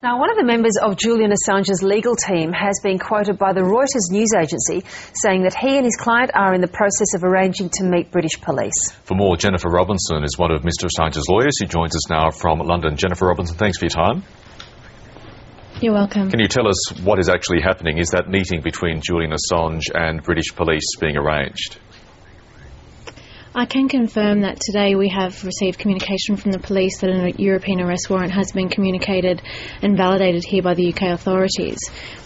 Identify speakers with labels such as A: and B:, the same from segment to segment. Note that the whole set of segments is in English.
A: Now, one of the members of Julian Assange's legal team has been quoted by the Reuters news agency saying that he and his client are in the process of arranging to meet British police.
B: For more, Jennifer Robinson is one of Mr Assange's lawyers. She joins us now from London. Jennifer Robinson, thanks for your time.
C: You're welcome.
B: Can you tell us what is actually happening? Is that meeting between Julian Assange and British police being arranged?
C: I can confirm that today we have received communication from the police that a European arrest warrant has been communicated and validated here by the UK authorities.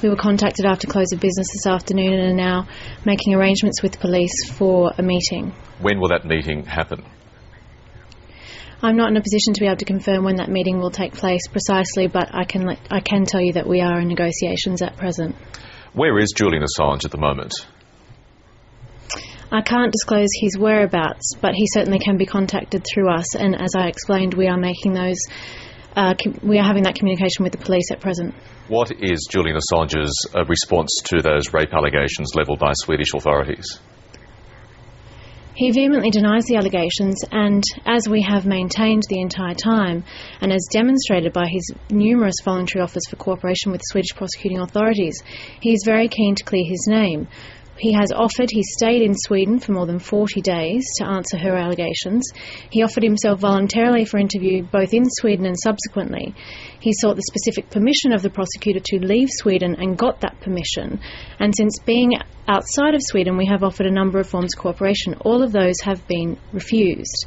C: We were contacted after close of business this afternoon and are now making arrangements with police for a meeting.
B: When will that meeting happen?
C: I'm not in a position to be able to confirm when that meeting will take place precisely, but I can tell you that we are in negotiations at present.
B: Where is Julian Assange at the moment?
C: I can't disclose his whereabouts, but he certainly can be contacted through us, and as I explained, we are making those. We are having that communication with the police at present.
B: What is Julian Assange's response to those rape allegations levelled by Swedish authorities?
C: He vehemently denies the allegations, and as we have maintained the entire time, and as demonstrated by his numerous voluntary offers for cooperation with Swedish prosecuting authorities, he is very keen to clear his name. He stayed in Sweden for more than 40 days to answer her allegations. He offered himself voluntarily for interview both in Sweden and subsequently. He sought the specific permission of the prosecutor to leave Sweden and got that permission. And since being outside of Sweden, we have offered a number of forms of cooperation. All of those have been refused.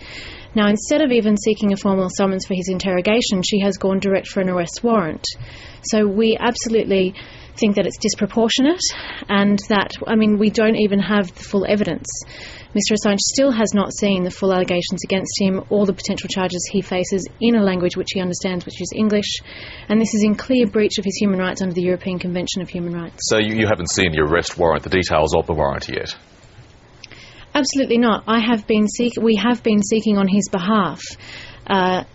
C: Now, instead of even seeking a formal summons for his interrogation, she has gone direct for an arrest warrant. So we absolutely think that it's disproportionate and that, we don't even have the full evidence. Mr Assange still has not seen the full allegations against him or the potential charges he faces in a language which he understands, which is English, and this is in clear breach of his human rights under the European Convention of Human Rights.
B: So you haven't seen the arrest warrant, the details of the warrant yet?
C: Absolutely not. We have been seeking on his behalf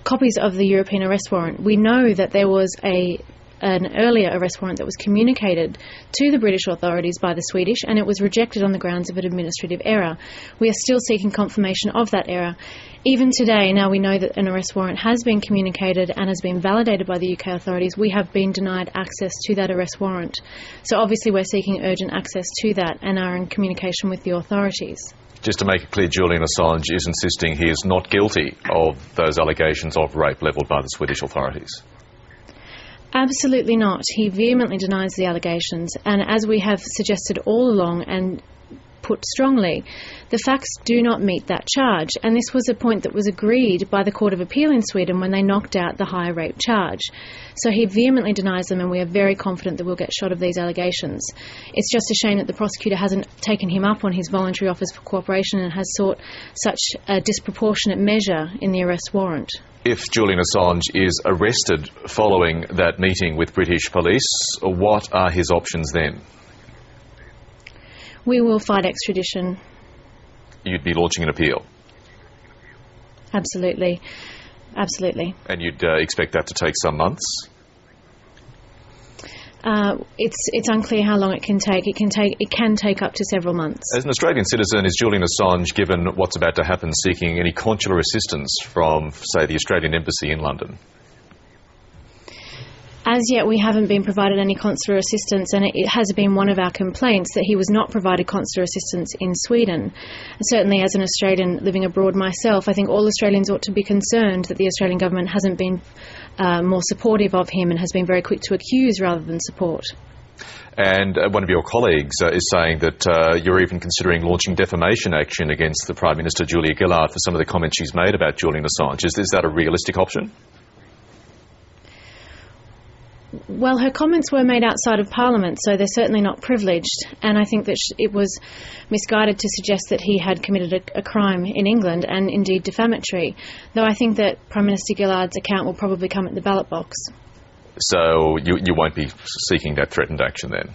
C: copies of the European arrest warrant. We know that there was an earlier arrest warrant that was communicated to the British authorities by the Swedish, and it was rejected on the grounds of an administrative error. We are still seeking confirmation of that error. Even today, now we know that an arrest warrant has been communicated and has been validated by the UK authorities, we have been denied access to that arrest warrant. So obviously we're seeking urgent access to that and are in communication with the authorities.
B: Just to make it clear, Julian Assange is insisting he is not guilty of those allegations of rape levelled by the Swedish authorities.
C: Absolutely not. He vehemently denies the allegations, and as we have suggested all along and put strongly, the facts do not meet that charge, and this was a point that was agreed by the Court of Appeal in Sweden when they knocked out the higher rape charge. So he vehemently denies them, and we are very confident that we'll get shot of these allegations. It's just a shame that the prosecutor hasn't taken him up on his voluntary offers for cooperation and has sought such a disproportionate measure in the arrest warrant.
B: If Julian Assange is arrested following that meeting with British police, what are his options then?
C: We will fight extradition.
B: You'd be launching an appeal?
C: Absolutely. Absolutely.
B: And you'd expect that to take some months?
C: It's unclear how long it can take. It can take up to several months.
B: As an Australian citizen, is Julian Assange, given what's about to happen, seeking any consular assistance from, say, the Australian embassy in London?
C: As yet, we haven't been provided any consular assistance, and it has been one of our complaints that he was not provided consular assistance in Sweden. Certainly, as an Australian living abroad myself, I think all Australians ought to be concerned that the Australian government hasn't been more supportive of him and has been very quick to accuse rather than support.
B: And one of your colleagues is saying that you're even considering launching defamation action against the Prime Minister, Julia Gillard, for some of the comments she's made about Julian Assange. Is that a realistic option?
C: Well, her comments were made outside of Parliament, so they're certainly not privileged, and I think that it was misguided to suggest that he had committed a crime in England, and indeed defamatory, though I think that Prime Minister Gillard's account will probably come at the ballot box.
B: So you won't be seeking that threatened action then?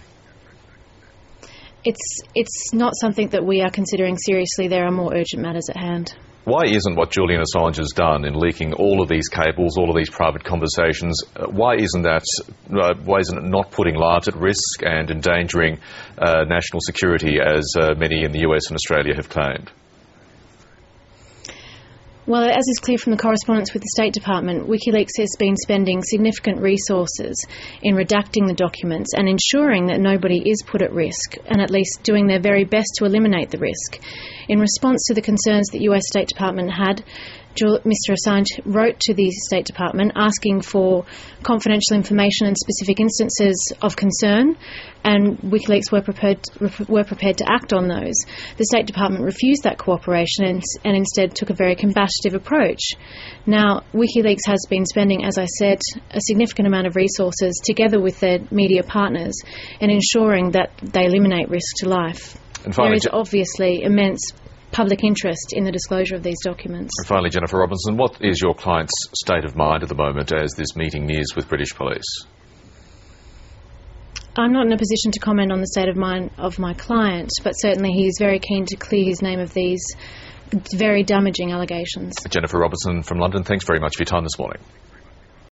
C: It's not something that we are considering seriously. There are more urgent matters at hand.
B: Why isn't what Julian Assange has done in leaking all of these cables, all of these private conversations, why isn't it not putting lives at risk and endangering national security as many in the US and Australia have claimed?
C: Well, as is clear from the correspondence with the State Department, Wikileaks has been spending significant resources in redacting the documents and ensuring that nobody is put at risk, and at least doing their very best to eliminate the risk. In response to the concerns that US State Department had, Mr Assange wrote to the State Department asking for confidential information and specific instances of concern, and Wikileaks were prepared to act on those. The State Department refused that cooperation and instead took a very combative approach. Now, Wikileaks has been spending, as I said, a significant amount of resources together with their media partners in ensuring that they eliminate risk to life.
B: And finally,
C: there is obviously immense public interest in the disclosure of these documents.
B: And finally, Jennifer Robinson, what is your client's state of mind at the moment as this meeting nears with British police?
C: I'm not in a position to comment on the state of mind of my client, but certainly he is very keen to clear his name of these very damaging allegations.
B: Jennifer Robinson from London, thanks very much for your time this morning.